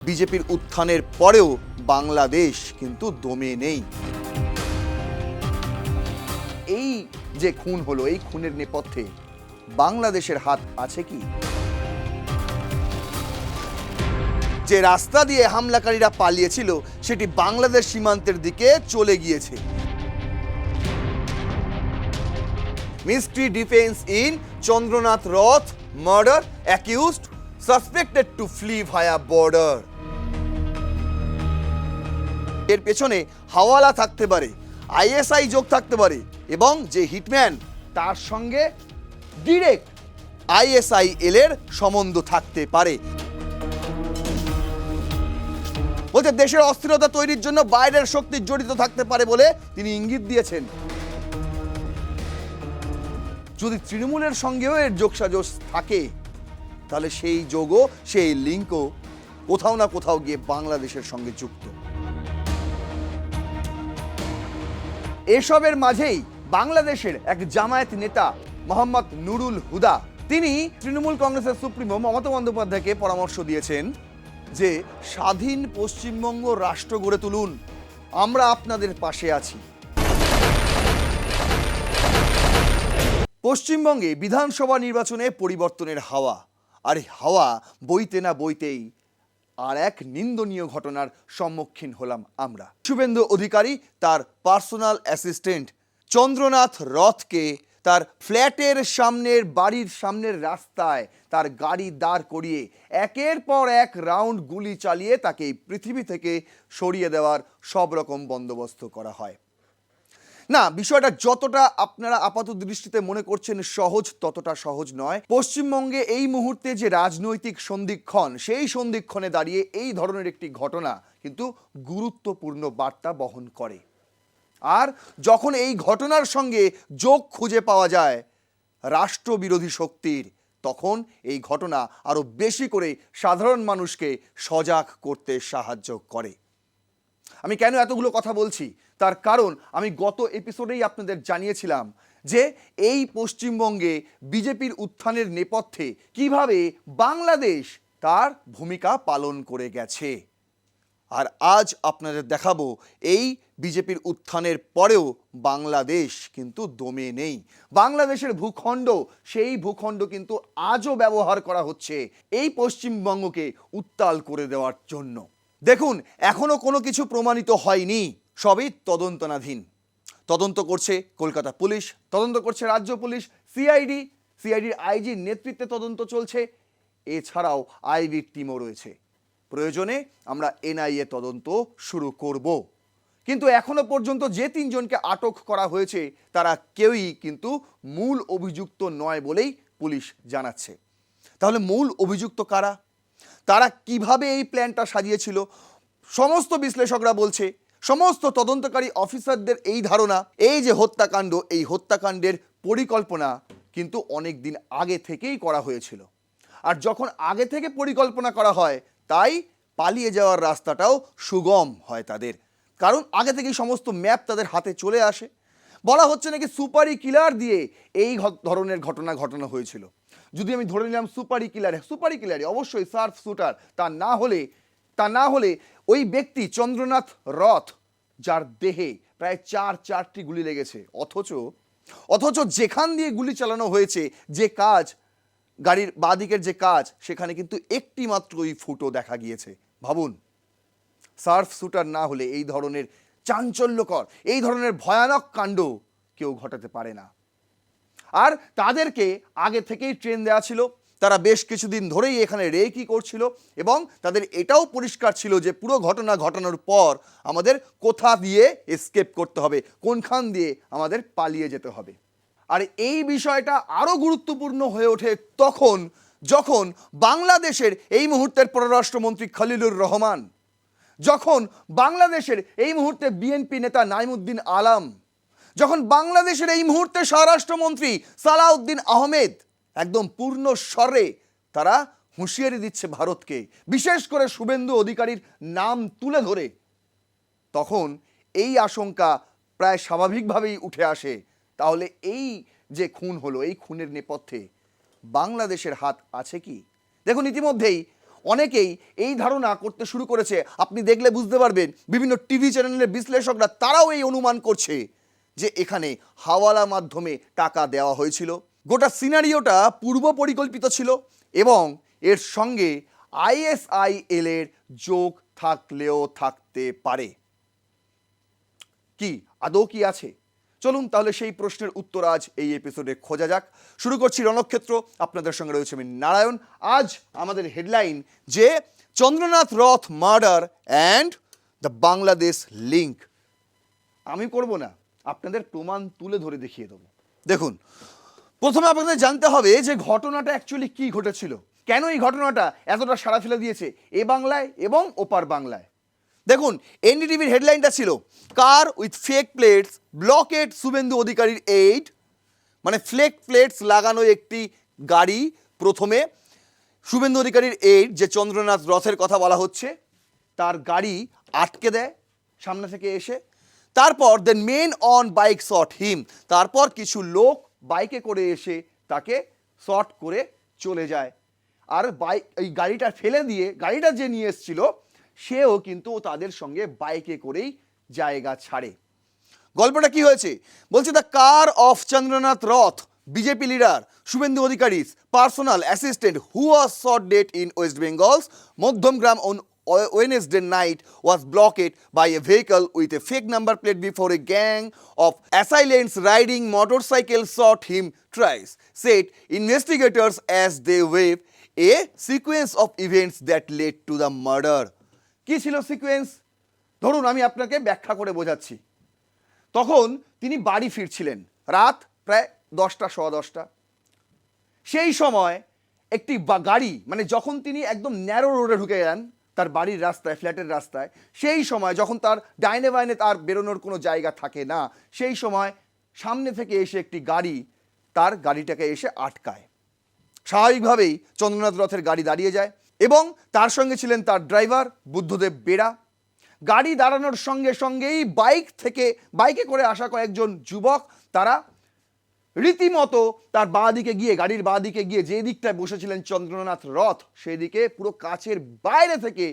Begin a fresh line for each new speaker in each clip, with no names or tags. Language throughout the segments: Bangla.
বিজেপির উত্থানের পরেও বাংলাদেশ কিন্তু দমে নেই। এই যে খুন হলো, এই খুনের নেপথ্যে বাংলাদেশের হাত আছে কি? যে রাস্তা দিয়ে হামলাকারীরা পালিয়েছিল সেটি বাংলাদেশ সীমান্তের দিকে চলে গিয়েছে। Mystery defence in Chandranath Rath murder accused suspected to flee via border. এর পেছনে হাওয়ালা থাকতে পারে, আইএসআই যোগ থাকতে পারে, এবং যে হিটম্যান তার সঙ্গে ডিরেক্ট আইএসআইএল এর সম্বন্ধ থাকতে পারে। বলতে দেশের অস্থিরতা তৈরির জন্য বাইরের শক্তি জড়িত থাকতে পারে বলে তিনি ইঙ্গিত দিয়েছেন। যদি তৃণমূলের সঙ্গেও এর যোগসাজশ থাকে তাহলে সেই যোগও, সেই লিঙ্কও কোথাও না কোথাও গিয়ে বাংলাদেশের সঙ্গে যুক্ত। এসবের মাঝেই বাংলাদেশের এক জামায়াত নেতা মোহাম্মদ নুরুল হুদা, তিনি তৃণমূল কংগ্রেসের সুপ্রিমো মমতা বন্দ্যোপাধ্যায়কে পরামর্শ দিয়েছেন যে স্বাধীন পশ্চিমবঙ্গ রাষ্ট্র গড়ে তুলুন, আমরা আপনাদের পাশে আছি। পশ্চিমবঙ্গে বিধানসভা নির্বাচনে পরিবর্তনের হাওয়া, আর এই হাওয়া বইতে না বইতেই আর এক নিন্দনীয় ঘটনার সম্মুখীন হলাম আমরা। শুভেন্দু অধিকারী তার পার্সোনাল অ্যাসিস্ট্যান্ট চন্দ্রনাথ রথকে তার ফ্ল্যাটের সামনের, বাড়ির সামনের রাস্তায় তার গাড়ি দাঁড় করিয়ে একের পর এক রাউন্ড গুলি চালিয়ে তাকে পৃথিবী থেকে সরিয়ে দেওয়ার সব রকম বন্দোবস্ত করা হয়। না, বিষয়টা যতটা আপনারা আপাত দৃষ্টিতে মনে করছেন সহজ, ততটা সহজ নয়। পশ্চিমবঙ্গে এই মুহূর্তে যে রাজনৈতিক সন্ধিক্ষণ, সেই সন্ধিক্ষণে দাঁড়িয়ে এই ধরনের একটি ঘটনা কিন্তু গুরুত্বপূর্ণ বার্তা বহন করে। আর যখন এই ঘটনার সঙ্গে যোগ খুঁজে পাওয়া যায় রাষ্ট্রবিরোধী শক্তির, তখন এই ঘটনা আরো বেশি করে সাধারণ মানুষকে সজাগ করতে সাহায্য করে। আমি কেন এতগুলো কথা বলছি তার কারণ আমি গত এপিসোডেই আপনাদের জানিয়েছিলাম যে এই পশ্চিমবঙ্গে বিজেপির উত্থানের নেপথ্যে কিভাবে বাংলাদেশ তার ভূমিকা পালন করে গেছে। আর আজ আপনাদের দেখাবো এই বিজেপির উত্থানের পরেও বাংলাদেশ কিন্তু দমে নেই। বাংলাদেশের ভূখণ্ড, সেই ভূখণ্ড কিন্তু আজও ব্যবহার করা হচ্ছে এই পশ্চিমবঙ্গকে উত্তাল করে দেওয়ার জন্য। দেখুন, এখনো কোনো কিছু প্রমাণিত হয়নি, সবই তদন্তনাধীন। তদন্ত করছে কলকাতা পুলিশ, তদন্ত করছে রাজ্য পুলিশ, সিআইডির আইজির নেতৃত্বে তদন্ত চলছে। এছাড়াও আইবির টিমও রয়েছে। প্রয়োজনে আমরা এনআইএ তদন্ত শুরু করব। কিন্তু এখনো পর্যন্ত যে তিনজনকে আটক করা হয়েছে তারা কেউই কিন্তু মূল অভিযুক্ত নয় বলেই পুলিশ জানাচ্ছে। তাহলে মূল অভিযুক্ত কারা? তারা কিভাবে এই প্ল্যানটা সাজিয়েছিল? সমস্ত বিশ্লেষকরা বলছে, সমস্ত তদন্তকারী অফিসারদের এই ধারণা, এই যে হত্যাকাণ্ড, এই হত্যাকাণ্ডের পরিকল্পনা কিন্তু অনেক দিন আগে থেকেই করা হয়েছিল। আর যখন আগে থেকে পরিকল্পনা করা হয় তাই পালিয়ে যাওয়ার রাস্তাটাও সুগম হয় তাদের, কারণ আগে থেকেই সমস্ত ম্যাপ তাদের হাতে চলে আসে। বলা হচ্ছে নাকি সুপারি কিলার দিয়ে এই ধরনের ঘটনা ঘটানো হয়েছিল। যদি আমি ধরে নিলাম সুপারি কিলারই অবশ্যই সার্ফ শুটার, তা না হলে ওই ব্যক্তি চন্দ্রনাথ রথ, যার দেহে প্রায় চারটি গুলি লেগেছে, অথচ যেখান দিয়ে গুলি চালানো হয়েছে, যে কাজ, গাড়ির বাঁদিকের যে কাজ, সেখানে কিন্তু একটি মাত্রই ফুটো দেখা গিয়েছে। ভাবুন, সার্ফ শুটার না হলে এই ধরনের চাঞ্চল্যকর, এই ধরনের ভয়ানক কাণ্ড কেউ ঘটাতে পারে না। আর তাদেরকে আগে থেকেই ট্রেন দেওয়া ছিল, তারা বেশ কিছুদিন ধরেই এখানে রেকি করছিল এবং তাদের এটাও পরিষ্কার ছিল যে পুরো ঘটনা ঘটানোর পর আমাদের কোথা দিয়ে এসকেপ করতে হবে, কোনখান দিয়ে আমাদের পালিয়ে যেতে হবে। আর এই বিষয়টা আরও গুরুত্বপূর্ণ হয়ে ওঠে তখন যখন বাংলাদেশের এই মুহূর্তের পররাষ্ট্রমন্ত্রী খলিলুর রহমান, যখন বাংলাদেশের এই মুহূর্তে বিএনপি নেতা নাইমুদ্দিন আলাম, যখন বাংলাদেশের এই মুহূর্তে স্বরাষ্ট্রমন্ত্রী সালাউদ্দিন আহমেদ একদম পূর্ণ স্বরে তারা হুঁশিয়ারি দিচ্ছে ভারতকে, বিশেষ করে শুভেন্দু অধিকারীর নাম তুলে ধরে, তখন এই আশঙ্কা প্রায় স্বাভাবিকভাবেই উঠে আসে, তাহলে এই যে খুন হলো, এই খুনের নেপথ্যে বাংলাদেশের হাত আছে কি? দেখুন, ইতিমধ্যেই অনেকেই এই ধারণা করতে শুরু করেছে, আপনি দেখলে বুঝতে পারবেন বিভিন্ন টিভি চ্যানেলের বিশ্লেষকরা তারাও এই অনুমান করছে যে এখানে হাওয়ালা মাধ্যমে টাকা দেওয়া হয়েছিল। গোটা সিনারিওটা পূর্ব পরিকল্পিত ছিল এবং এর সঙ্গে ISIL এর যোগ থাকলেও থাকতে পারে। কি আদৌ কি আছে? চলুন তাহলে সেই প্রশ্নের উত্তর আজ এই এপিসোডে খোঁজা যাক। শুরু করছি রণক্ষেত্র, আপনাদের সঙ্গে রয়েছে আমি নারায়ণ। আজ আমাদের হেডলাইন যে Chandranath Rath murder and the Bangladesh link. আমি করব না, আপনাদের প্রমাণ তুলে ধরে দেখিয়ে দেবো। দেখুন, প্রথমে আপনাদের জানতে হবে যে ঘটনাটা অ্যাকচুয়ালি কি ঘটেছিল, কেন এই ঘটনাটা এতটা সাড়া ফেলে দিয়েছে এ বাংলায় এবং ওপার বাংলায়। দেখুন, এনডিটিভির হেডলাইনটা ছিল কার with fake plates blocked Suvendu অধিকারীর এইড, মানে ফেক প্লেটস লাগানো একটি গাড়ি প্রথমে শুভেন্দু অধিকারীর এইড, যে চন্দ্রনাথ রথের কথা বলা হচ্ছে, তার গাড়ি আটকে দেয় সামনে থেকে এসে। তারপর দেন মেন অন বাইক শট হিম, তারপর কিছু লোক বাইকে করে এসে তাকে শট করে চলে যায়। আর এই গাড়িটা ফেলে দিয়ে গাড়িটা যে নিয়ে এসেছিল সেও কিন্তু তাদের সঙ্গে বাইকে করেই জায়গা ছাড়ে। গল্পটা কি হয়েছে বলছে, the car of Chandranath Rath BJP leader Suvendu Adhikari's personal assistant who was shot dead in West Bengal's Modhamgram on Wednesday night was blocked by a vehicle with a fake number plate before a gang of assailants riding motorcycle shot him twice, said investigators as they wave a sequence of events that led to the murder. কি ছিল সিকোয়েন্স? ধরুন আমি আপনাকে ব্যাখ্যা করে বোঝাচ্ছি। তখন তিনি বাড়ি ফিরছিলেন রাত প্রায় 10টা, 10:15। সেই সময় একটি গাড়ি, মানে যখন তিনি একদম ন্যারো রোডে ঢুকে যান তার বাড়ির রাস্তায়, ফ্ল্যাটের রাস্তায়, সেই সময় যখন তার ডাইনে বাইনে তার বেরোনোর কোনো জায়গা থাকে না, সেই সময় সামনে থেকে এসে একটি গাড়ি তার গাড়িটাকে এসে আটকায়। স্বাভাবিকভাবেই চন্দ্রনাথ রথের গাড়ি দাঁড়িয়ে যায় এবং তার সঙ্গে ছিলেন তার ড্রাইভার বুদ্ধদেব বেরা। গাড়ি দাঁড়ানোর সঙ্গে সঙ্গেই বাইকে করে আসা কয়েকজন যুবক তারা রীতিমতো তার বাঁ দিকে গিয়ে, গাড়ির বাঁ দিকে গিয়ে যে দিকটায় বসেছিলেন চন্দ্রনাথ রথ, সেই দিকে পুরো কাচের বাইরে থেকে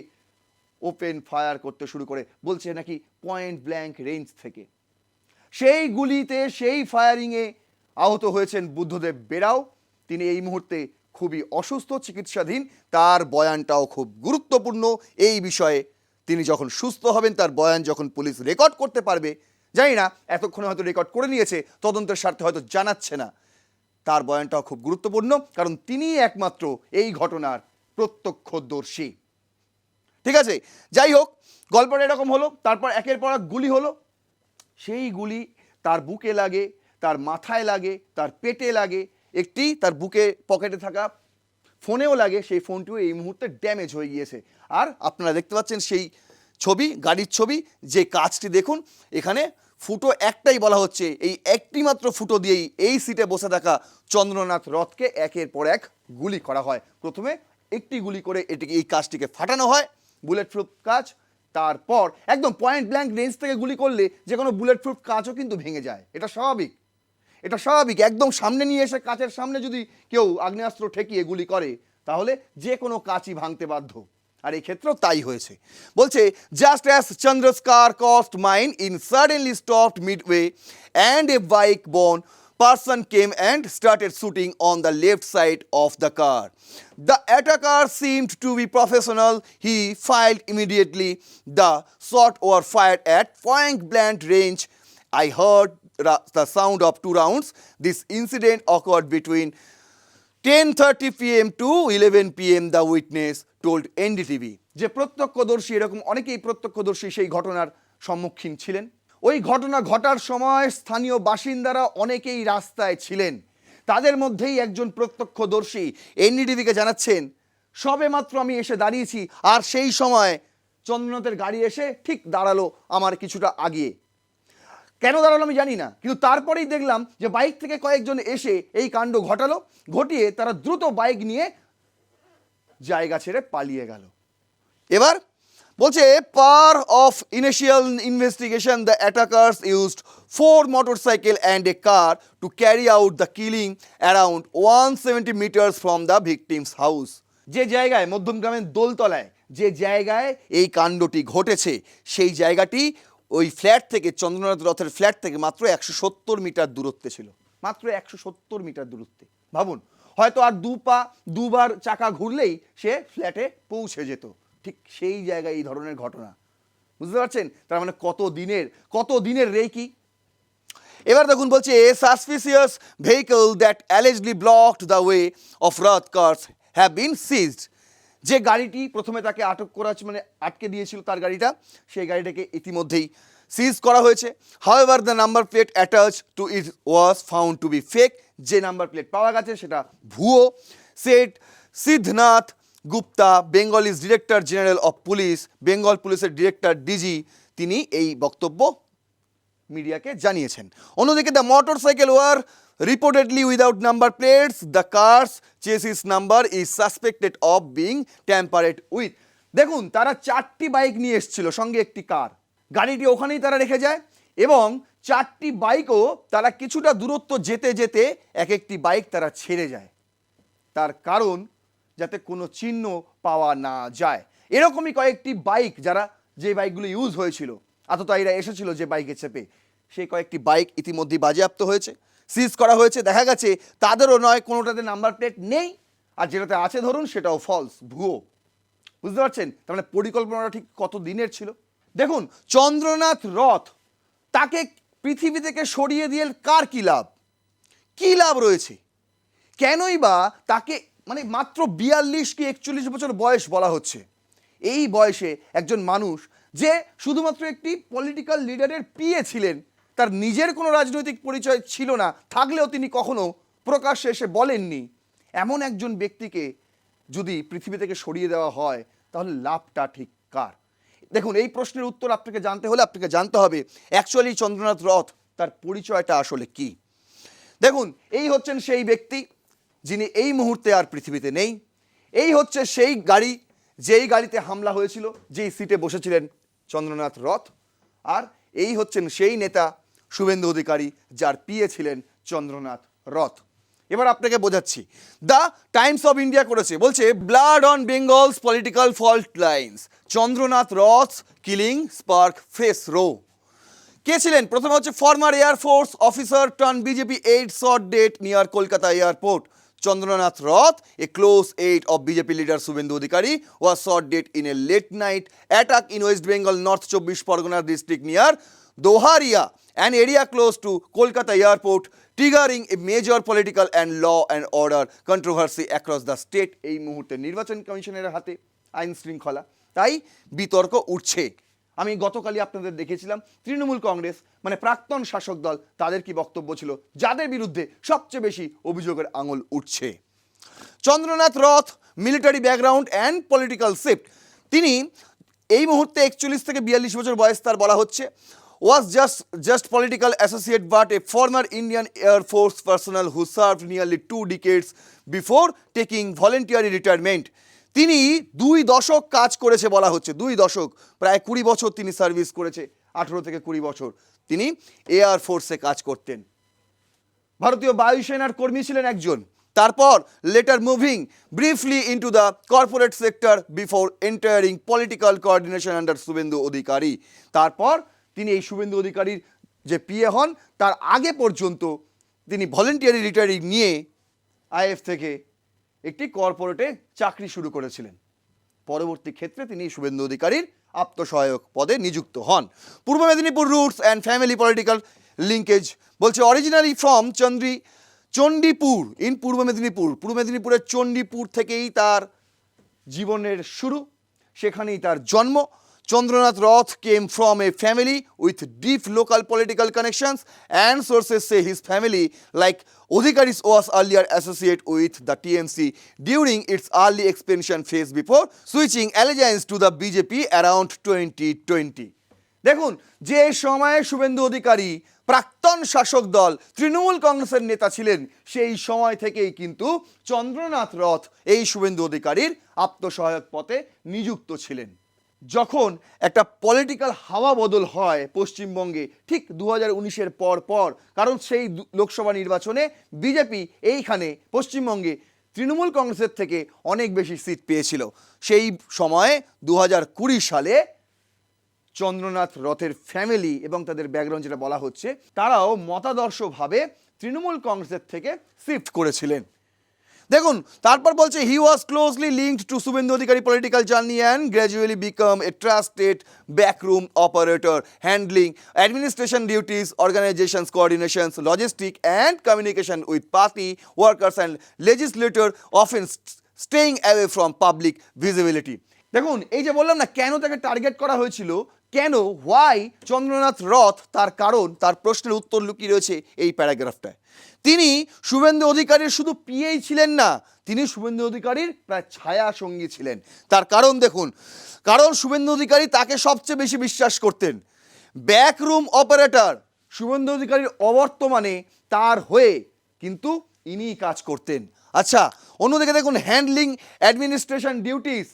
ওপেন ফায়ার করতে শুরু করে, বলছে নাকি পয়েন্ট ব্ল্যাঙ্ক রেঞ্জ থেকে। সেই গুলিতে, সেই ফায়ারিংয়ে আহত হয়েছেন বুদ্ধদেব বেরাও। তিনি এই মুহূর্তে খুবই অসুস্থ, চিকিৎসাধীন। তার বয়ানটাও খুব গুরুত্বপূর্ণ এই বিষয়ে। তিনি যখন সুস্থ হবেন, তার বয়ান যখন পুলিশ রেকর্ড করতে পারবে, জানি না এতক্ষণে হয়তো রেকর্ড করে নিয়েছে, তদন্তের স্বার্থে হয়তো জানাচ্ছে না, তার বয়ানটাও খুব গুরুত্বপূর্ণ, কারণ তিনি একমাত্র এই ঘটনার প্রত্যক্ষদর্শী। ঠিক আছে, যাই হোক, গল্পটা এরকম হলো। তারপর একের পর এক গুলি হলো। সেই গুলি তার বুকে লাগে, তার মাথায় লাগে, তার পেটে লাগে, একটি তার বুকে পকেটে থাকা ফোনেও লাগে। সেই ফোনটিও এই মুহূর্তে ড্যামেজ হয়ে গিয়েছে। আর আপনারা দেখতে পাচ্ছেন সেই ছবি, গাড়ির ছবি, যে কাজটি দেখুন, এখানে ফুটো একটাই বলা হচ্ছে, এই একটি মাত্র ফুটো দিয়েই এই সিটে বসে থাকা চন্দ্রনাথ রথকে একের পর এক গুলি করা হয়। প্রথমে একটি গুলি করে এই কাজটিকে ফাটানো হয়, বুলেট প্রুফ কাজ। তারপর একদম পয়েন্ট ব্ল্যাঙ্ক রেঞ্জ থেকে গুলি করলে যে কোনো বুলেট প্রুফ কাজও কিন্তু ভেঙে যায়, এটা স্বাভাবিক। এটা স্বাভাবিক। একদম সামনে নিয়ে এসে কাচের সামনে যদি কেউ আগ্নেয়াস্ত্র ঠেকিয়ে গুলি করে, তাহলে যে কোনো কাচই ভাঙতে বাধ্য। আর এই ক্ষেত্রেও তাই হয়েছে। বলছে, just as Chandra's car crossed mine in suddenly stopped midway and a bike borne person came and started shooting on the left side of the car. The attacker seemed to be professional. He fired immediately. The shots were fired at point blank range. I heard the sound of 2 rounds. This incident occurred between 10:30 p.m. to 11 p.m. the witness told NDTV. যে প্রত্যক্ষদর্শী, এরকম অনেকেই প্রত্যক্ষদর্শী সেই ঘটনার সম্মুখীন ছিলেন। ওই ঘটনা ঘটার সময় স্থানীয় বাসিন্দারা অনেকেই রাস্তায় ছিলেন। তাদের মধ্যেই একজন প্রত্যক্ষদর্শী এনডিটিভিকে জানাচ্ছেন, সবে মাত্র আমি এসে দাঁড়িয়েছি, আর সেই সময় চন্দ্রনাথের গাড়ি এসে ঠিক দাঁড়ালো আমার কিছুটা আগিয়ে। কেন দাঁড়ালো আমি জানি না, কিন্তু তারপরেই দেখলাম যে বাইক থেকে কয়েকজন এসে এই কাণ্ড ঘটিয়ে তারা দ্রুত বাইক নিয়ে জায়গা ছেড়ে পালিয়ে গেল। এবার বলছে, per of initial investigation the attackers used 4 motorcycle and a car to carry out the killing around 170 meters from the victim's house. যে জায়গায় মধ্যমগ্রামের দোলতলায় যে জায়গায় এই কাণ্ডটি ঘটেছে সেই জায়গাটি ওই ফ্ল্যাট থেকে, চন্দ্রনাথ রথের ফ্ল্যাট থেকে মাত্র 170 মিটার দূরত্বে ছিল, মাত্র 170 মিটার দূরত্বে। ভাবুন, হয়তো আর দুবার চাকা ঘুরলেই সে ফ্ল্যাটে পৌঁছে যেত। ঠিক সেই জায়গায় এই ধরনের ঘটনা, বুঝতে পারছেন? তার মানে কত দিনের রেকি। এবার দেখুন, বলছে suspicious vehicle that অ্যালেজলি blocked the way of রথ কার্স হ্যাভ বিন সিজড। যে গাড়িটি প্রথমে তাকে আটক করা হচ্ছে, মানে আটকে দিয়েছিল তার গাড়িটা, সেই গাড়িটাকে ইতিমধ্যেই সিজ করা হয়েছে। However the number plate attach to it was found to be fake. যে নাম্বার প্লেট পাওয়া গেছে সেটা ভুয়ো। Said Siddhanath Gupta, Bengal's director general of police, Bengal পুলিশের ডিরেক্টর ডিজি, তিনি এই বক্তব্য মিডিয়াকে জানিয়েছেন। অন্যদিকে the motorcycle were reportedly without number plates, the car's chassis number is suspected of being tampered with. দেখুন, তারা 4টি বাইক নিয়ে এসেছিল, সঙ্গে একটি কার। গাড়িটি ওখানেই তারা রেখে যায় এবং 4টি বাইকও তারা কিছুটা দূরত্ব যেতে যেতে এক একটি বাইক তারা ছেড়ে যায়, তার কারণ যাতে কোনো চিহ্ন পাওয়া না যায়। এরকমই কয়েকটি বাইক, যে বাইকগুলো ইউজ হয়েছিল, আততায়ীরা এসেছিল যে বাইকে চেপে, সেই কয়েকটি বাইক ইতিমধ্যেই বাজেয়াপ্ত হয়েছে, সিজ করা হয়েছে। দেখা গেছে তাদেরও নয়, কোনোটাতে নাম্বার প্লেট নেই, আর যেটাতে আছে ধরুন সেটাও ফলস, ভুয়ো। বুঝতে পারছেন? তার মানে পরিকল্পনাটা ঠিক কত দিনের ছিল। দেখুন, চন্দ্রনাথ রথ, তাকে পৃথিবী থেকে সরিয়ে দিয়ে কার কী লাভ রয়েছে? কেনই বা তাকে, মানে মাত্র 42 কি 41 বছর বয়স বলা হচ্ছে। এই বয়সে একজন মানুষ যে শুধুমাত্র একটি পলিটিক্যাল লিডারের পিএ ছিলেন, তার নিজের কোনো রাজনৈতিক পরিচয় ছিল না, থাকলেও তিনি কখনো প্রকাশ্যে এসে বলেননি, এমন একজন ব্যক্তিকে যদি পৃথিবী থেকে সরিয়ে দেওয়া হয় তাহলে লাভটা ঠিক কার? দেখুন, এই প্রশ্নের উত্তর আপনাকে জানতে হলে আপনাকে জানতে হবে অ্যাকচুয়ালি চন্দ্রনাথ রথ, তার পরিচয়টা আসলে কি। দেখুন, এই হচ্ছেন সেই ব্যক্তি যিনি এই মুহূর্তে আর পৃথিবীতে নেই। এই হচ্ছে সেই গাড়ি, যেই গাড়িতে হামলা হয়েছিল, যেই সিটে বসেছিলেন চন্দ্রনাথ রথ। আর এই হচ্ছেন সেই নেতা শুভেন্দু অধিকারী, যার পিএ ছিলেন চন্দ্রনাথ রথ। এবার আপনাকে বোঝাচ্ছি, দ্য টাইমস অফ ইন্ডিয়া করেছে, বলছে blood on Bengal's political fault lines, Chandranath Rath killing spark face row. কে ছিলেন? প্রথমে হচ্ছে former air force officer turn BJP aide shot dead near Kolkata airport. Chandranath Roth, a close aide of BJP leader Subhendu Adhikari, was shot dead in a late night attack in West Bengal North 24 Pargana district near Doharia, an area close to Kolkata airport, triggering a major political and law and order controversy across the state. এই মুহূর্তে নির্বাচন কমিশনের হাতে আইন শৃঙ্খলা, তাই বিতর্ক উঠছে। আমি গতকালই আপনাদের দেখেছিলাম তৃণমূল কংগ্রেস, মানে প্রাক্তন শাসক দল, তাদের কি বক্তব্য ছিল, যাদের বিরুদ্ধে সবচেয়ে বেশি অভিযোগের আঙুল উঠছে। চন্দ্রনাথ রথ, military background and political shift, তিনি এই মুহূর্তে 41 থেকে 42 বছর বয়স তার বলা হচ্ছে। was just political associate but a former Indian Air Force personnel who served nearly 2 decades before taking voluntary retirement. তিনি 2 দশক কাজ করেছে বলা হচ্ছে, 2 দশক, প্রায় 20 বছর তিনি সার্ভিস করেছে, 18 থেকে 20 বছর তিনি এয়ার ফোর্সে কাজ করতেন, ভারতীয় বায়ুসেনার কর্মী ছিলেন একজন। তারপর later moving briefly into the corporate sector before entering political coordination under Suvendu Adhikari. তারপর তিনি এই শুভেন্দু অধিকারীর যে পিএ হন, তার আগে পর্যন্ত তিনি ভলেন্টিয়ারি রিটায়ারিং নিয়ে আইএফ থেকে একটি কর্পোরেটে চাকরি শুরু করেছিলেন। পরবর্তী ক্ষেত্রে তিনি শুভেন্দু অধিকারীর আত্মসহায়ক পদে নিযুক্ত হন। পূর্ব Medinipur roots and family political linkage, বলছে অরিজিনালি ফ্রম চণ্ডীপুর ইন পূর্ব মেদিনীপুর, পূর্ব মেদিনীপুরের চণ্ডীপুর থেকেই তার জীবনের শুরু, সেখানেই তার জন্ম। Chandranath Roth came from a family with deep local political connections, and sources say his family, like Odhikaris, was earlier associated with the TMC during its early expansion phase before switching allegiance to the BJP around 2020. দেখুন, যে সময়ে শুভেন্দু অধিকারী প্রাক্তন শাসক দল তৃণমূল কংগ্রেসের নেতা ছিলেন, সেই সময় থেকেই কিন্তু চন্দ্রনাথ রথ এই শুভেন্দু অধিকারীর আত্মসহায়ক পদে নিযুক্ত ছিলেন। যখন একটা পলিটিক্যাল হাওয়া বদল হয় পশ্চিমবঙ্গে ঠিক 2019-এর পর, কারণ সেই লোকসভা নির্বাচনে বিজেপি এইখানে পশ্চিমবঙ্গে তৃণমূল কংগ্রেসের থেকে অনেক বেশি সিট পেয়েছিল। সেই সময়ে 2020 সালে চন্দ্রনাথ রথের ফ্যামিলি এবং তাদের ব্যাকগ্রাউন্ড যেটা বলা হচ্ছে, তারাও মতাদর্শভাবে তৃণমূল কংগ্রেসের থেকে শিফট করেছিলেন। দেখুন তারপর বলছে he was closely linked to Suvendu Adhikari political journey and gradually became a trusted backroom operator handling administration duties, organisations coordinations, logistic and communication with party workers and legislator, often staying away from public visibility. দেখুন এই যে বললাম না কেন তাকে টার্গেট করা হয়েছিল, কেন, হোয়াই চন্দ্রনাথ রথ, তার কারণ, তার প্রশ্নের উত্তর লুকিয়ে রয়েছে এই প্যারাগ্রাফটায়। তিনি শুভেন্দু অধিকারীর শুধু পিএই ছিলেন না, তিনি শুভেন্দু অধিকারীর প্রায় ছায়া সঙ্গী ছিলেন। তার কারণ দেখুন, কারণ শুভেন্দু অধিকারী তাকে সবচেয়ে বেশি বিশ্বাস করতেন। ব্যাকরুম অপারেটর, শুভেন্দু অধিকারীর অবর্তমানে তার হয়ে কিন্তু ইনিই কাজ করতেন। আচ্ছা, অন্যদিকে দেখুন হ্যান্ডলিং অ্যাডমিনিস্ট্রেশন ডিউটিস,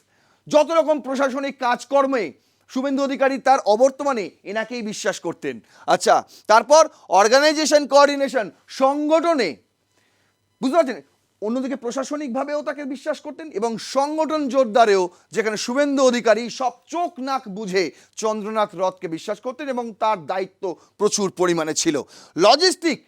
যত রকম প্রশাসনিক কাজকর্মে শুভেন্দু অধিকারী তার অবর্তমানে এনাকেই বিশ্বাস করতেন। আচ্ছা, তারপর অর্গানাইজেশন কোঅর্ডিনেশন, সংগঠনে, বুঝতে পারছেন, অন্যদিকে প্রশাসনিকভাবেও তাকে বিশ্বাস করতেন এবং সংগঠন জোরদারেও, যেখানে শুভেন্দু অধিকারী সব চোখ নাক বুঝে চন্দ্রনাথ রথকে বিশ্বাস করতেন এবং তার দায়িত্ব প্রচুর পরিমাণে ছিল। লজিস্টিক,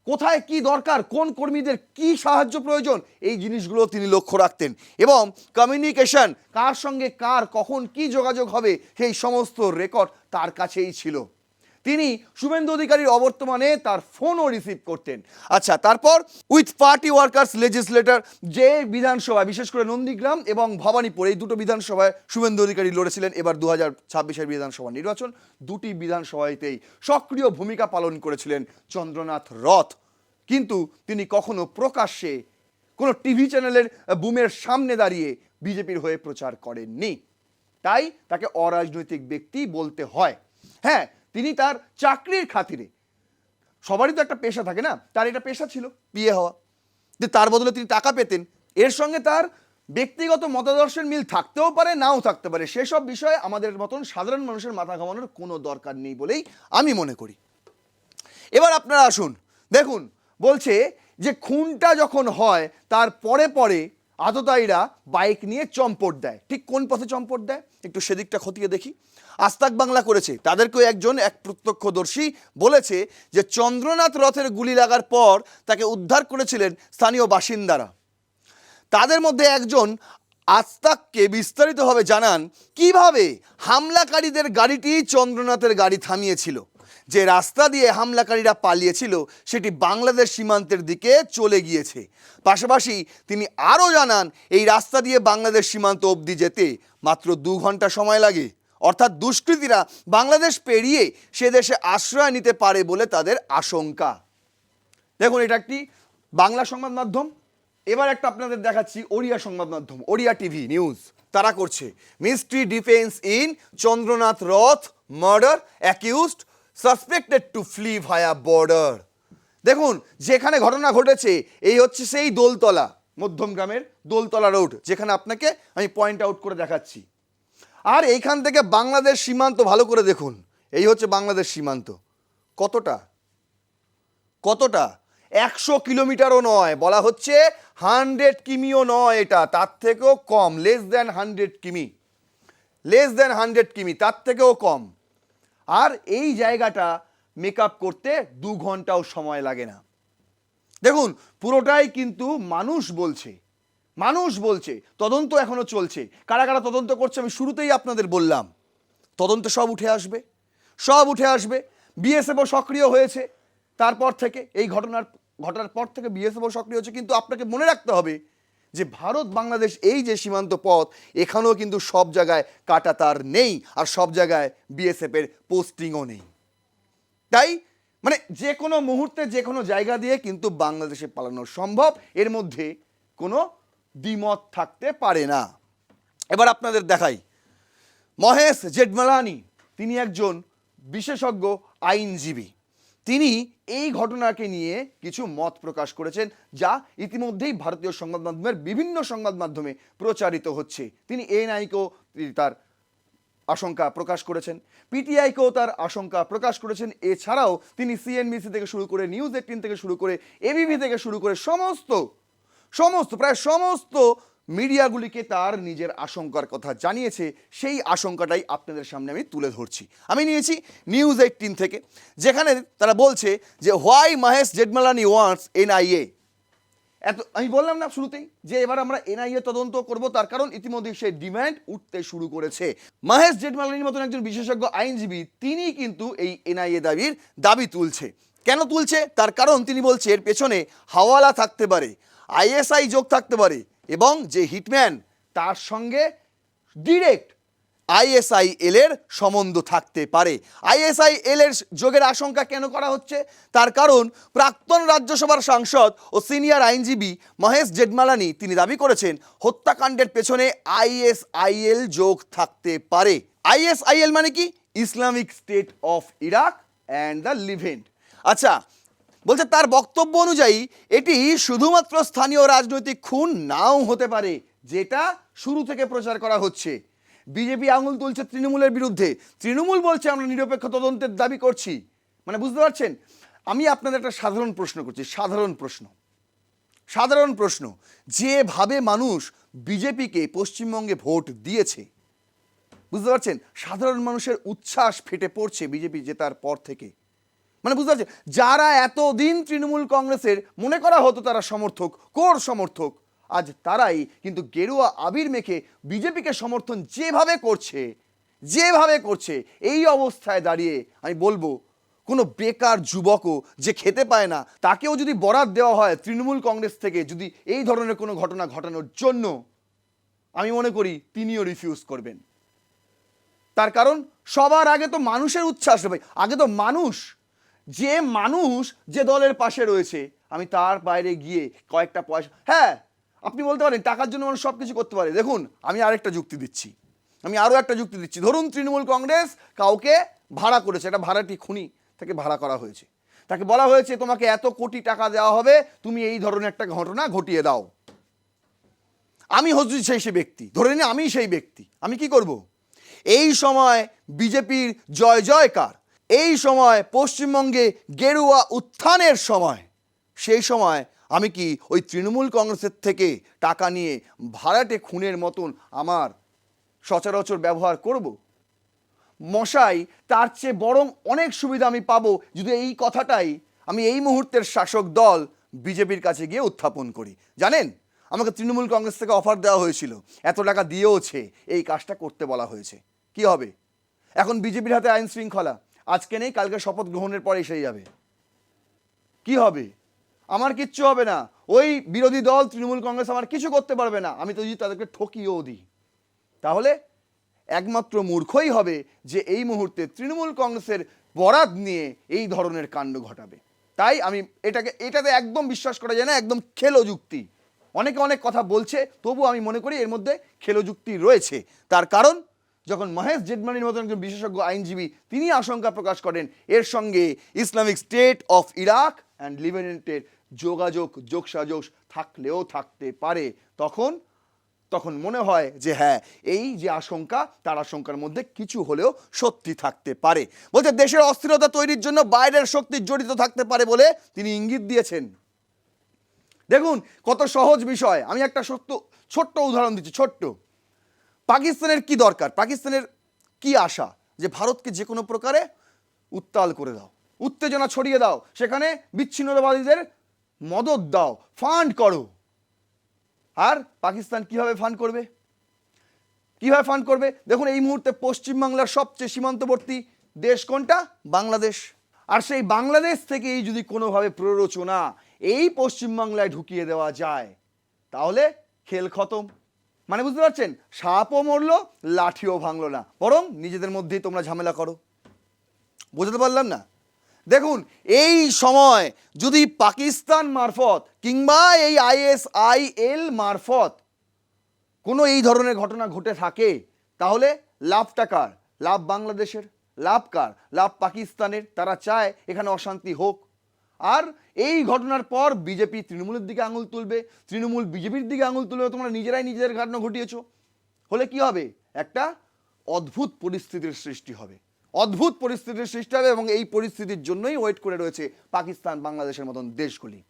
কোথায় কি দরকার, কোন কর্মীদের কি সাহায্য প্রয়োজন, এই জিনিসগুলো তিনি লক্ষ্য রাখতেন। এবং কমিউনিকেশন, কার সঙ্গে কার কখন কি যোগাযোগ হবে সেই সমস্ত রেকর্ড তার কাছেই ছিল। তিনি শুভেন্দু অধিকারীর অবর্তমানে তার ফোনও রিসিভ করতেন। আচ্ছা, তারপর উইথ পার্টি ওয়ার্কার্স লেজিসলেটর, যে বিধানসভায় বিশেষ করে নন্দীগ্রাম এবং ভবানীপুর এই দুটো বিধানসভায় শুভেন্দু অধিকারী লড়েছিলেন এবার 2026 বিধানসভা নির্বাচন, দুটি বিধানসভাতেই সক্রিয় ভূমিকা পালন করেছিলেন চন্দ্রনাথ রথ। কিন্তু তিনি কখনো প্রকাশ্যে কোনো টিভি চ্যানেলের বুমের সামনে দাঁড়িয়ে বিজেপির হয়ে প্রচার করেননি, তাই তাকে অরাজনৈতিক ব্যক্তি বলতে হয়। হ্যাঁ, তিনি তার চাকরির খাতিরে, সবারই তো একটা পেশা থাকে না, তার এটা পেশা ছিল বিয়ে হওয়া, যে তার বদলে তিনি টাকা পেতেন, এর সঙ্গে তার ব্যক্তিগত মতাদর্শের মিল থাকতেও পারে নাও থাকতে পারে, সেসব বিষয়ে আমাদের মতন সাধারণ মানুষের মাথা ঘামানোর কোনো দরকার নেই বলেই আমি মনে করি। এবার আপনারা আসুন, দেখুন বলছে যে খুনটা যখন হয় তার পরে পরে আততায়ীরা বাইক নিয়ে চম্পট দেয়। ঠিক কোন পথে চম্পট দেয় একটু সেদিকটা খতিয়ে দেখি। আস্তাক বাংলা করেছে, তাদেরকেও এক প্রত্যক্ষদর্শী বলেছে যে চন্দ্রনাথ রথের গুলি লাগার পর তাকে উদ্ধার করেছিলেন স্থানীয় বাসিন্দারা। তাদের মধ্যে একজন আস্তাককে বিস্তারিতভাবে জানান কিভাবে হামলাকারীদের গাড়িটি চন্দ্রনাথের গাড়ি থামিয়েছিল। যে রাস্তা দিয়ে হামলাকারীরা পালিয়েছিল সেটি বাংলাদেশ সীমান্তের দিকে চলে গিয়েছে। পাশাপাশি তিনি আরও জানান এই রাস্তা দিয়ে বাংলাদেশ সীমান্ত অবধি যেতে মাত্র 2 ঘন্টা সময় লাগে, অর্থাৎ দুষ্কৃতীরা বাংলাদেশ পেরিয়ে সে দেশে আশ্রয় নিতে পারে বলে তাদের আশঙ্কা। দেখুন এটা একটি বাংলা সংবাদ মাধ্যম। এবার একটা আপনাদের দেখাচ্ছি ওড়িয়া সংবাদ মাধ্যম, ওড়িয়া টিভি নিউজ। তারা করছে mystery defence in Chandranath Rath murder, accused suspected to flee via border. দেখুন যেখানে ঘটনা ঘটেছে এই হচ্ছে সেই দোলতলা, মধ্যমগ্রামের দোলতলা রোড, যেখানে আপনাকে আমি পয়েন্ট আউট করে দেখাচ্ছি। আর এইখান থেকে বাংলাদেশ সীমান্ত ভালো করে দেখুন, এই হচ্ছে বাংলাদেশ সীমান্ত। কতটা কতটা 100 কিলোমিটারও নয়, বলা হচ্ছে 100 কিমিও নয়, এটা তার থেকেও কম, লেস দ্যান 100 কিমি, লেস দ্যান 100 কিমি, তার থেকেও কম। আর এই জায়গাটা মেকআপ করতে 2 ঘন্টাও সময় লাগে না। দেখুন পুরোটাই কিন্তু মানুষ বলছে, তদন্ত এখনো চলছে। কারা কারা তদন্ত করছে আমি শুরুতেই আপনাদের বললাম, তদন্ত সব উঠে আসবে। বিএসএফও সক্রিয় হয়েছে তারপর থেকে, এই ঘটনার পর থেকে বিএসএফও সক্রিয় হয়েছে। কিন্তু আপনাকে মনে রাখতে হবে যে ভারত বাংলাদেশ এই যে সীমান্ত পথ, এখানেও কিন্তু সব জায়গায় কাঁটাতার নেই, আর সব জায়গায় বিএসএফের পোস্টিংও নেই। তাই মানে যে কোনো মুহূর্তে যে কোনো জায়গা দিয়ে কিন্তু বাংলাদেশে পালানো সম্ভব, এর মধ্যে কোনো দ্বিমত থাকতে পারে না। এবার আপনাদের দেখাই মহেশ জেঠমালানি, তিনি একজন বিশেষজ্ঞ আইনজীবী। তিনি এই ঘটনাকে নিয়ে কিছু মত প্রকাশ করেছেন, যা ইতিমধ্যেই ভারতীয় সংবাদ মাধ্যমের বিভিন্ন সংবাদ মাধ্যমে প্রচারিত হচ্ছে। তিনি এএনআইকেও তার আশঙ্কা প্রকাশ করেছেন, পিটিআইকেও তার আশঙ্কা প্রকাশ করেছেন। এছাড়াও তিনি সিএনবিসি থেকে শুরু করে নিউজ 18 থেকে শুরু করে এবিপি থেকে শুরু করে প্রায় সমস্ত মিডিয়াগুলিকে তার নিজের আশঙ্কার কথা জানিয়েছে। সেই আশঙ্কাটাই আপনাদের সামনে আমি তুলে ধরছি। আমি নিয়েছি নিউজ 18 থেকে, যেখানে তারা বলছে যে why Mahesh Jethmalani wants NIA. আমি বললাম না শুরুতেই যে এবার আমরা এনআইএ তদন্ত করব, তার কারণ ইতিমধ্যে সেই ডিমান্ড উঠতে শুরু করেছে। মহেশ জেঠমালানির মতন একজন বিশেষজ্ঞ আইনজীবী তিনি কিন্তু এই এনআইএ দাবি তুলছে। কেন তুলছে? তার কারণ তিনি বলছে এর পেছনে হাওয়ালা থাকতে পারে, আইএসআই যোগ থাকতে পারে, এবং যে হিটম্যান তার সঙ্গে ডিরেক্ট আইএসআইএল এর সম্বন্ধ থাকতে পারে। আইএসআইএল এর যোগের আশঙ্কা কেন করা হচ্ছে? তার কারণ প্রাক্তন রাজ্যসভার সাংসদ ও সিনিয়র আইনজীবী মহেশ জেঠমালানি তিনি দাবি করেছেন হত্যাকাণ্ডের পেছনে আইএসআইএল যোগ থাকতে পারে। আইএসআইএল মানে কি? Islamic State of Iraq and the Levant. আচ্ছা, বলছে তার বক্তব্য অনুযায়ী এটি শুধুমাত্র স্থানীয় রাজনৈতিক খুন নাও হতে পারে, যেটা শুরু থেকে প্রচার করা হচ্ছে। বিজেপি আঙুল তুলছে তৃণমূলের বিরুদ্ধে, তৃণমূল বলছে আমরা নিরপেক্ষ তদন্তের দাবি করছি। মানে বুঝতে পারছেন? আমি আপনাদের একটা সাধারণ প্রশ্ন করছি, সাধারণ প্রশ্ন, যেভাবে মানুষ বিজেপিকে পশ্চিমবঙ্গে ভোট দিয়েছে, বুঝতে পারছেন, সাধারণ মানুষের উচ্ছ্বাস ফেটে পড়ছে বিজেপি জেতার পর থেকে। মানে বুঝতে পারছেন, যারা এতদিন তৃণমূল কংগ্রেসের মনে করা হতো তারা কোর সমর্থক, আজ তারাই কিন্তু গেরুয়া আবির মেখে বিজেপিকে সমর্থন যেভাবে করছে, এই অবস্থায় দাঁড়িয়ে আমি বলবো কোনো বেকার যুবকও যে খেতে পায় না, তাকেও যদি বরাত দেওয়া হয় তৃণমূল কংগ্রেস থেকে যদি এই ধরনের কোনো ঘটনা ঘটানোর জন্য, আমি মনে করি তিনিও রিফিউজ করবেন। তার কারণ সবার আগে তো মানুষের উচ্ছ্বাস, ভাই, আগে তো মানুষ যে দলের পাশে রয়েছে, আমি তার বাইরে গিয়ে কয়েকটা পয়সা, হ্যাঁ আপনি বলতে পারেন টাকার জন্য মানুষ সব কিছু করতে পারে। দেখুন, আমি আরও একটা যুক্তি দিচ্ছি। ধরুন তৃণমূল কংগ্রেস কাউকে ভাড়া করেছে, একটা ভাড়াটি খুনি তাকে ভাড়া করা হয়েছে, তাকে বলা হয়েছে তোমাকে এত কোটি টাকা দেওয়া হবে, তুমি এই ধরনের একটা ঘটনা ঘটিয়ে দাও। আমি হচ্ছি সেই ব্যক্তি, ধরে নিন আমি সেই ব্যক্তি, আমি কি করব? এই সময় বিজেপির জয় জয়কার, এই সময় পশ্চিমবঙ্গে গেরুয়া উত্থানের সময়, সেই সময় আমি কি ওই তৃণমূল কংগ্রেসের থেকে টাকা নিয়ে ভাড়াটে খুনের মতন আমার সচরাচর ব্যবহার করব? মশাই, তার চেয়ে বরং অনেক সুবিধা আমি পাবো যদি এই কথাটাই আমি এই মুহূর্তের শাসক দল বিজেপির কাছে গিয়ে উত্থাপন করি। জানেন, আমাকে তৃণমূল কংগ্রেস থেকে অফার দেওয়া হয়েছিল, এত টাকা দিয়েওছে, এই কাজটা করতে বলা হয়েছে। কি হবে? এখন বিজেপির হাতে আইন শৃঙ্খলা, আজকে নেই, কালকে শপথ গ্রহণের পরে এসে যাবে। কি হবে? আমার কিচ্ছু হবে না, ওই বিরোধী দল তৃণমূল কংগ্রেস আমার কিছু করতে পারবে না, আমি তো যদি তাদেরকে ঠকিয়েও দিই। তাহলে একমাত্র মূর্খই হবে যে এই মুহূর্তে তৃণমূল কংগ্রেসের বরাত নিয়ে এই ধরনের কাণ্ড ঘটাবে। তাই আমি এটাতে একদম বিশ্বাস করা যায় না, একদম খেলো যুক্তি। অনেকে অনেক কথা বলছে, তবু আমি মনে করি এর মধ্যে খেলো যুক্তি রয়েছে। তার কারণ যখন মহেশ জেঠমালানির মতন একজন বিশেষজ্ঞ আইনজীবী তিনি আশঙ্কা প্রকাশ করেন এর সঙ্গে Islamic State of Iraq and লিভেন্টের যোগসাযোগ থাকলেও থাকতে পারে, তখন মনে হয় যে হ্যাঁ, এই যে আশঙ্কা, তার আশঙ্কার মধ্যে কিছু হলেও সত্যি থাকতে পারে। বলতে দেশের অস্থিরতা তৈরির জন্য বাইরের শক্তি জড়িত থাকতে পারে বলে তিনি ইঙ্গিত দিয়েছেন। দেখুন কত সহজ বিষয়, আমি একটা ছোট্ট উদাহরণ দিচ্ছি। পাকিস্তানের কি দরকার, পাকিস্তানের কি আশা? যে ভারতকে যে কোনো প্রকারে উত্তাল করে দাও, উত্তেজনা ছড়িয়ে দাও, সেখানে বিচ্ছিন্নতাবাদীদের মদত দাও, ফান্ড করো। আর পাকিস্তান কিভাবে ফান্ড করবে? দেখুন এই মুহূর্তে পশ্চিমবাংলার সবচেয়ে সীমান্তবর্তী দেশ কোনটা? বাংলাদেশ। আর সেই বাংলাদেশ থেকে এই যদি কোনোভাবে প্ররোচনা এই পশ্চিমবাংলায় ঢুকিয়ে দেওয়া যায়, তাহলে খেল খতম। মানে বুঝতে পারছেন, সাপও মরলো, লাঠিও ভাঙলো না, বরং নিজেদের মধ্যেই তোমরা ঝামেলা করো। বোঝাতে পারলাম না? দেখুন এই সময় যদি পাকিস্তান মারফত কিংবা এই আইএসআইএল মারফত কোনো এই ধরনের ঘটনা ঘটে থাকে, তাহলে লাভটা কার? লাভ বাংলাদেশের। লাভ কার? লাভ পাকিস্তানের। তারা চায় এখানে অশান্তি হোক। আর এই ঘটনার পর বিজেপি তৃণমূলের দিকে আঙুল তুলবে, তৃণমূল বিজেপির দিকে আঙুল তুলবে, তোমরা নিজেরাই নিজেদের ঘটনা ঘটিয়েছো। হলে কি হবে? একটা অদ্ভুত পরিস্থিতির সৃষ্টি হবে এবং এই পরিস্থিতির জন্যই ওয়েট করে রয়েছে পাকিস্তান, বাংলাদেশের মতন দেশগুলি।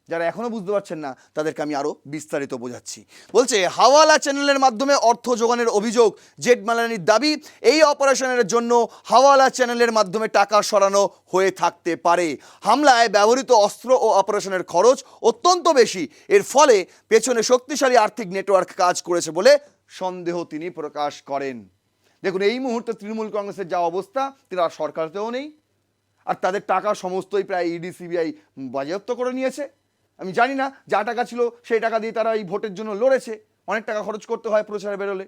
যারা এখনও বুঝতে পারছেন না তাদেরকে আমি আরও বিস্তারিত বোঝাচ্ছি। বলছে হাওয়ালা চ্যানেলের মাধ্যমে অর্থ যোগানের অভিযোগ, জেঠমালানির দাবি এই অপারেশনের জন্য হাওয়ালা চ্যানেলের মাধ্যমে টাকা সরানো হয়ে থাকতে পারে। হামলায় ব্যবহৃত অস্ত্র ও অপারেশনের খরচ অত্যন্ত বেশি, এর ফলে পেছনে শক্তিশালী আর্থিক নেটওয়ার্ক কাজ করেছে বলে সন্দেহ তিনি প্রকাশ করেন। দেখুন, এই মুহূর্তে তৃণমূল কংগ্রেসের যা অবস্থা, তারা সরকারতেও নেই, আর তাদের টাকা সমস্তই প্রায় ইডি সিবিআই বাজেয়াপ্ত করে নিয়েছে। আমি জানি না, যা টাকা ছিল সেই টাকা দিয়ে তারা এই ভোটের জন্য লড়েছে, অনেক টাকা খরচ করতে হয় প্রচারে বেরোলে।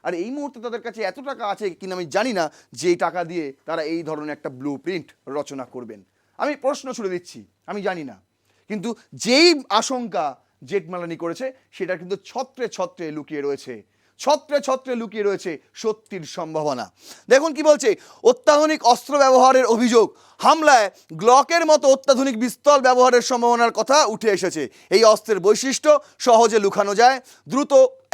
আর এই মুহূর্তে তাদের কাছে এত টাকা আছে কিনা আমি জানি না, যে টাকা দিয়ে তারা এই ধরনের একটা ব্লু প্রিন্ট রচনা করবেন। আমি প্রশ্ন ছুড়ে দিচ্ছি, আমি জানি না, কিন্তু যেই আশঙ্কা জেঠমালানি করেছে সেটা কিন্তু ছত্রে ছত্রে লুকিয়ে রয়েছে, ছত্রে ছত্রে লুকিয়ে রয়েছে সত্যির সম্ভাবনা। দেখুন কি বলছে, অত্যাধুনিক অস্ত্র ব্যবহারের অভিযোগ, হামলায় গ্লকের মতো অত্যাধুনিক পিস্তল ব্যবহারের সম্ভাবনার কথা উঠে এসেছে। এই অস্ত্রের বৈশিষ্ট্য সহজে লুকানো যায়, দ্রুত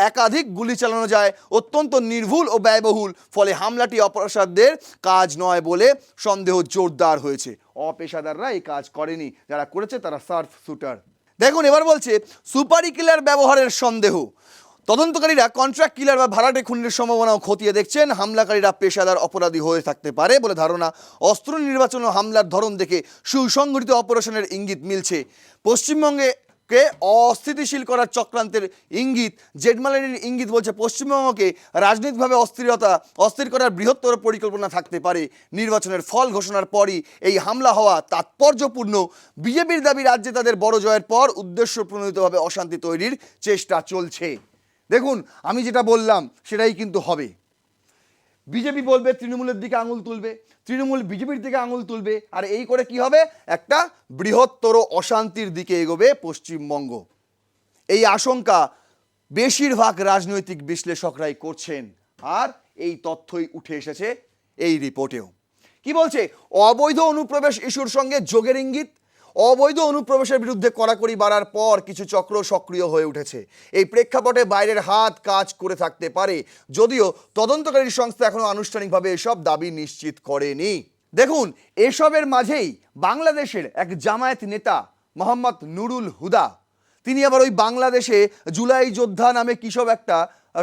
একাধিক গুলি চালানো যায়, অত্যন্ত নির্ভুল ও ব্যয়বহুল, ফলে হামলাটি অপরাধীদের কাজ নয় বলে সন্দেহ জোরদার হয়েছে। অপেশাদাররা এই কাজ করেনি, যারা করেছে তারা সার্ফ শুটার। দেখুন এবার বলছে সুপারি কিলার ব্যবহারের সন্দেহ, তদন্তকারীরা কন্ট্রাক্ট কিলার বা ভাড়াটে খুনের সম্ভাবনাও খতিয়ে দেখছেন। হামলাকারীরা পেশাদার অপরাধী হয়ে থাকতে পারে বলে ধারণা। অস্ত্র নির্বাচন ও হামলার ধরন দেখে সুসংগঠিত অপারেশনের ইঙ্গিত মিলছে। পশ্চিমবঙ্গে অস্থিতিশীল করার চক্রান্তের ইঙ্গিত, জেঠমালানির ইঙ্গিত বলছে পশ্চিমবঙ্গকে রাজনৈতিকভাবে অস্থির করার বৃহত্তর পরিকল্পনা থাকতে পারে। নির্বাচনের ফল ঘোষণার পরই এই হামলা হওয়া তাৎপর্যপূর্ণ। বিজেপির দাবি রাজ্যে তাদের বড় জয়ের পর উদ্দেশ্য প্রণোদিতভাবে অশান্তি তৈরির চেষ্টা চলছে। দেখুন, আমি যেটা বললাম সেটাই কিন্তু হবে। বিজেপি বলবে তৃণমূলের দিকে আঙুল তুলবে, তৃণমূল বিজেপির দিকে আঙুল তুলবে, আর এই করে কি হবে, একটা বৃহত্তর অশান্তির দিকে এগোবে পশ্চিমবঙ্গ। এই আশঙ্কা বেশিরভাগ রাজনৈতিক বিশ্লেষকরাই করছেন, আর এই তথ্যই উঠে এসেছে এই রিপোর্টেও। কি বলছে, অবৈধ অনুপ্রবেশ ইস্যুর সঙ্গে যোগের ইঙ্গিত। অবৈধ অনুপ্রবেশের বিরুদ্ধে কড়াকড়ি বাড়ার পর কিছু চক্র সক্রিয় হয়ে উঠেছে। এই প্রেক্ষাপটে বাইরের হাত কাজ করে থাকতে পারে, যদিও তদন্তকারী সংস্থা এখনো আনুষ্ঠানিকভাবে এসব দাবি নিশ্চিত করেনি। দেখুন, এসবের মাঝেই বাংলাদেশের এক জামায়াত নেতা মোহাম্মদ নুরুল হুদা, তিনি আবার ওই বাংলাদেশে জুলাই যোদ্ধা নামে কিসব একটা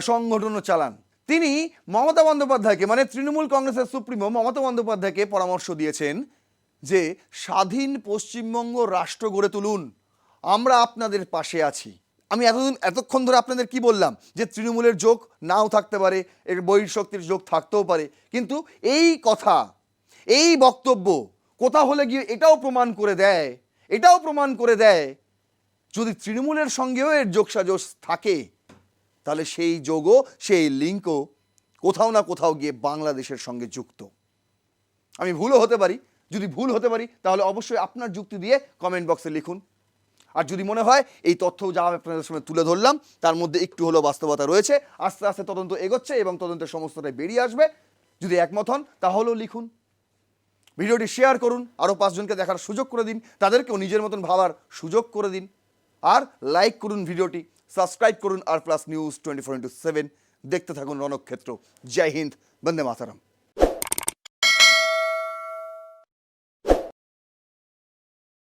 সংগঠনও চালান। তিনি মমতা বন্দ্যোপাধ্যায়কে, মানে তৃণমূল কংগ্রেসের সুপ্রিমো মমতা বন্দ্যোপাধ্যায়কে পরামর্শ দিয়েছেন যে স্বাধীন পশ্চিমবঙ্গ রাষ্ট্র গড়ে তুলুন, আমরা আপনাদের পাশে আছি। আমি এতক্ষণ ধরে আপনাদের কি বললাম, যে তৃণমূলের যোগ নাও থাকতে পারে, এর বহিঃশক্তির যোগ থাকতেও পারে, কিন্তু এই কথা, এই বক্তব্য কোথা হলে গিয়ে এটাও প্রমাণ করে দেয় যদি তৃণমূলের সঙ্গেও এর যোগসাজশ থাকে, তাহলে সেই যোগও, সেই লিঙ্কও কোথাও না কোথাও গিয়ে বাংলাদেশের সঙ্গে যুক্ত। আমি ভুলও হতে পারি, যদি ভুল হতে পারি তাহলে অবশ্যই আপনার যুক্তি দিয়ে কমেন্ট বক্সে লিখুন। আর যদি মনে হয় এই তথ্য যা আপনাদের সামনে তুলে ধরলাম তার মধ্যে একটু হলেও বাস্তবতা রয়েছে, আস্তে আস্তে তদন্ত এগোচ্ছে এবং তদন্তের সমস্তটাই বেরিয়ে আসবে, যদি একমত হন তাহলেও লিখুন। ভিডিওটি শেয়ার করুন, আরও 5 জনকে দেখার সুযোগ করে দিন, তাদেরকেও নিজের মতন ভাবার সুযোগ করে দিন। আর লাইক করুন ভিডিওটি, সাবস্ক্রাইব করুন আর প্লাস নিউজ 24x7 দেখতে থাকুন রণক্ষেত্র। জয় হিন্দ, বন্দে মাতরম।